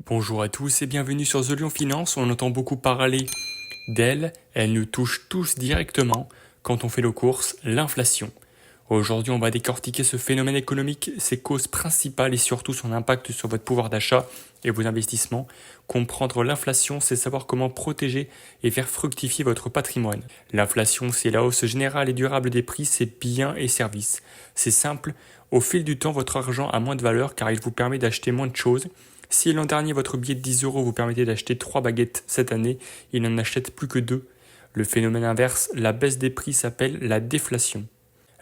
Bonjour à tous et bienvenue sur The Lyon Finance. On entend beaucoup parler d'elle, elle nous touche tous directement quand on fait nos courses, l'inflation. Aujourd'hui, on va décortiquer ce phénomène économique, ses causes principales et surtout son impact sur votre pouvoir d'achat et vos investissements. Comprendre l'inflation, c'est savoir comment protéger et faire fructifier votre patrimoine. L'inflation, c'est la hausse générale et durable des prix, ses biens et services. C'est simple, au fil du temps, votre argent a moins de valeur car il vous permet d'acheter moins de choses. Si l'an dernier, votre billet de 10 euros vous permettait d'acheter 3 baguettes cette année, il n'en achète plus que 2. Le phénomène inverse, la baisse des prix, s'appelle la déflation.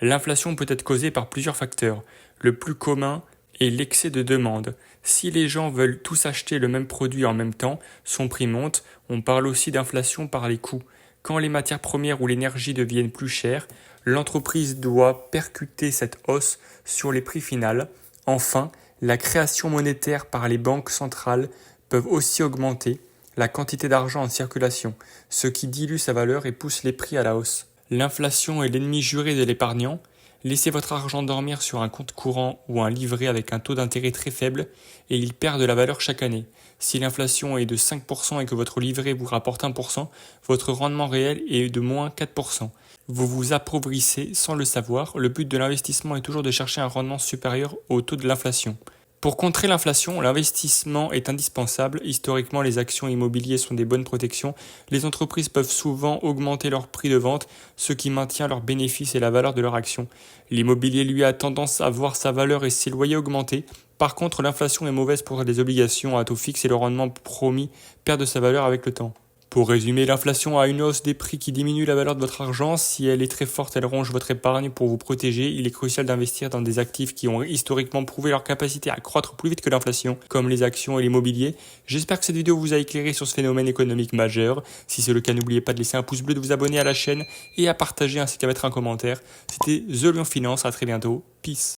L'inflation peut être causée par plusieurs facteurs. Le plus commun est l'excès de demande. Si les gens veulent tous acheter le même produit en même temps, son prix monte. On parle aussi d'inflation par les coûts. Quand les matières premières ou l'énergie deviennent plus chères, l'entreprise doit percuter cette hausse sur les prix finaux. Enfin, la création monétaire par les banques centrales peuvent aussi augmenter la quantité d'argent en circulation, ce qui dilue sa valeur et pousse les prix à la hausse. L'inflation est l'ennemi juré de l'épargnant. Laissez votre argent dormir sur un compte courant ou un livret avec un taux d'intérêt très faible et il perd de la valeur chaque année. Si l'inflation est de 5% et que votre livret vous rapporte 1%, votre rendement réel est de moins 4%. Vous vous appauvrissez sans le savoir. Le but de l'investissement est toujours de chercher un rendement supérieur au taux de l'inflation. Pour contrer l'inflation, l'investissement est indispensable. Historiquement, les actions immobilières sont des bonnes protections. Les entreprises peuvent souvent augmenter leur prix de vente, ce qui maintient leurs bénéfices et la valeur de leur action. L'immobilier, lui, a tendance à voir sa valeur et ses loyers augmenter. Par contre, l'inflation est mauvaise pour les obligations à taux fixe et le rendement promis perd de sa valeur avec le temps. Pour résumer, l'inflation a une hausse des prix qui diminue la valeur de votre argent. Si elle est très forte, elle ronge votre épargne. Pour vous protéger, il est crucial d'investir dans des actifs qui ont historiquement prouvé leur capacité à croître plus vite que l'inflation, comme les actions et l'immobilier. J'espère que cette vidéo vous a éclairé sur ce phénomène économique majeur. Si c'est le cas, n'oubliez pas de laisser un pouce bleu, de vous abonner à la chaîne et à partager ainsi qu'à mettre un commentaire. C'était The Lyon Finance, à très bientôt. Peace.